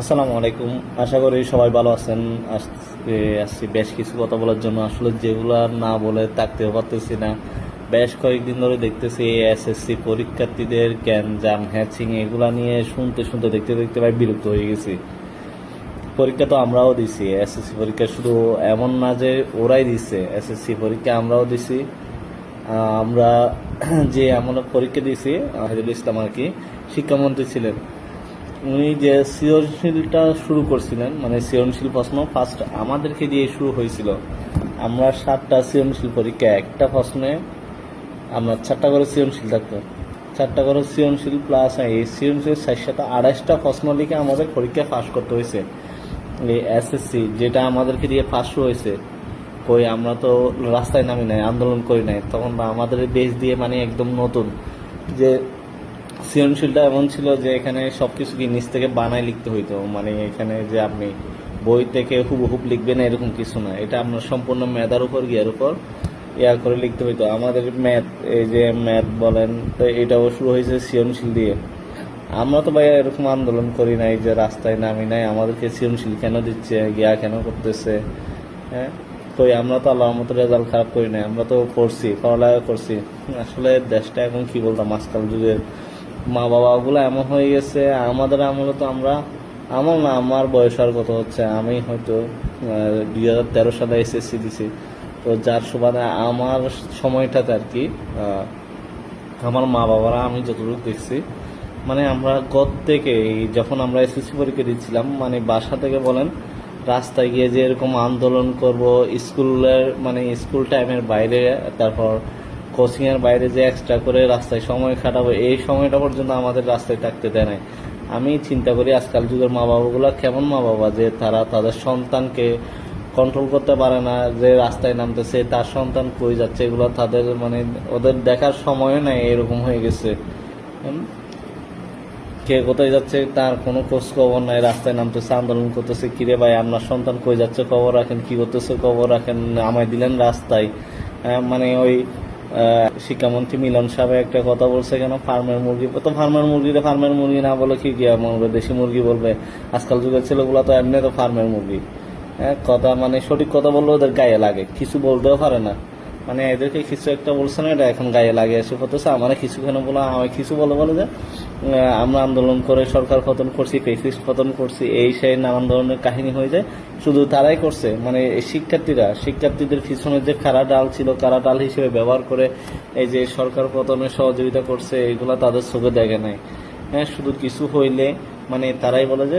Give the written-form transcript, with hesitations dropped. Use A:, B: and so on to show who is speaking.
A: আসসালামু আলাইকুম। আশা করি সবাই ভালো আছেন। আজকে আসছি বেশ কিছু কথা বলার জন্য, আসলে যেগুলা না বলে থাকতেও পারতেছি না। বেশ কয়েকদিন ধরে দেখতেছি এসএসসি পরীক্ষার্থীদের গ্যাঞ্জাম হ্যাচিং এগুলা নিয়ে শুনতে শুনতে দেখতে দেখতে ভাই বিরক্ত হয়ে গেছি। পরীক্ষা তো আমরাও দিছি, এসএসসি পরীক্ষা শুধু এমন না যে ওরাই দিছে, এসএসসি পরীক্ষা আমরাও দিছি। আমরা যে এমন পরীক্ষা দিয়েছি, আহিদুল ইসলাম আর কি শিক্ষামন্ত্রী ছিলেন, উনি যে সৃজনশীলটা শুরু করছিলেন, মানে সৃজনশীল প্রশ্ন ফার্স্ট আমাদেরকে দিয়ে শুরু হয়েছিল। আমরা 7টা সৃজনশীল পরীক্ষা, একটা প্রশ্নে আমরা 4টা করে সৃজনশীল থাকতো, 4টা করে সৃজনশীল প্লাস এই সৃজনশীল 428টা প্রশ্ন লিখে আমাদের পরীক্ষায় পাশ করতে হয়েছে। এই এসএসসি যেটা আমাদেরকে দিয়ে পাশ হয়েছে, কই আমরা তো রাস্তায় নামি নাই, আন্দোলন করি নাই, তখন আমাদের বেস দিয়ে মানে একদম নতুন। যে সৃজনশীলটা এমন ছিল যে এখানে সবকিছু কি নিচ থেকে বানায় লিখতে হইতো, মানে এখানে যে আপনি বই থেকে হুবহুব লিখবেন এরকম কিছু না, এটা আপনার সম্পূর্ণ মেধার উপর গিয়ার উপর করে লিখতে হইতো। আমাদের ম্যাথ, এই যে ম্যাথ বলেন, তো এটাও শুরু হয়েছে সৃজনশীল দিয়ে। আমরা তো ভাই এরকম আন্দোলন করি নাই যে রাস্তায় নামি নাই, আমাদেরকে সৃজনশীল কেন দিচ্ছে, গিয়া কেন করতেছে। হ্যাঁ, কই আমরা তো আল্লাহর মতো রেজাল্ট খারাপ করি নাই, আমরা তো করছি, পড়ালেখা করছি। আসলে দেশটা এখন কি বলতাম, আজকাল যুগের মা বাবাগুলো এমন হয়ে গেছে। আমাদের আমলে তো আমরা, আমার না, আমার বয়স আর কত হচ্ছে, আমি হয়তো 2013 সালে এসএসসি দিছি। তো যার সুবাদে আমার সময়টাতে আর কি আমার মা বাবারা, আমি যতটুকু দেখছি, মানে আমরা থেকে যখন আমরা এসএসসি পরীক্ষা দিচ্ছিলাম, মানে বাসা থেকে বলেন রাস্তায় গিয়ে যে এরকম আন্দোলন করব, স্কুলের মানে স্কুল টাইমের বাইরে, তারপর কোচিংয়ের বাইরে যে এক্সট্রা করে রাস্তায় সময় কাটাবো, এই সময়টা পর্যন্ত আমাদের রাস্তায় থাকতে দেয় নাই। আমি চিন্তা করি আজকাল যুগের মা বাবাগুলো কেমন মা বাবা, যে তারা তাদের সন্তানকে কন্ট্রোল করতে পারে না, যে রাস্তায় নামতেছে তার সন্তান কই যাচ্ছে এগুলো তাদের মানে ওদের দেখার সময় নাই, এরকম হয়ে গেছে। কে কোথায় যাচ্ছে তার কোনো খোঁজ খবর নাই, রাস্তায় নামতেছে, আন্দোলন করতেছে, কিরে ভাই আপনার সন্তান কই যাচ্ছে খবর রাখেন, কি করতেছে খবর রাখেন, আমায় দিলেন রাস্তায়। মানে ওই শিক্ষামন্ত্রী মিলন সাহেব একটা কথা বলছে, কেন ফার্মের মুরগি, তো ফার্মের মুরগি না বলে কি গিয়া বলবে, দেশি মুরগি বলবে। আজকাল যুগের ছেলেগুলো তো এমনি তো ফার্মের মুরগি। কথা মানে সঠিক কথা বললে ওদের গায়ে লাগে, কিছু বলতেও পারে না। মানে এদেরকে কিছু একটা বলছে না, এটা এখন গায়ে লাগে এসে করতেছে। আমার কিছু কেন বলো, আমায় কিছু বলে বলে যে আমরা আন্দোলন করে সরকার পতন করছি, ফেসিস্ট পতন করছি, এই সেই নানান ধরনের কাহিনী হয়ে যায়। শুধু তারাই করছে, মানে এই শিক্ষার্থীদের পিছনে যে কারা ডাল ছিল, কারা ডাল হিসেবে ব্যবহার করে এই যে সরকার পতনের সহযোগিতা করছে, এগুলা তাদের চোখে দেখে নাই। হ্যাঁ, শুধু কিছু হইলে মানে তারাই বলে যে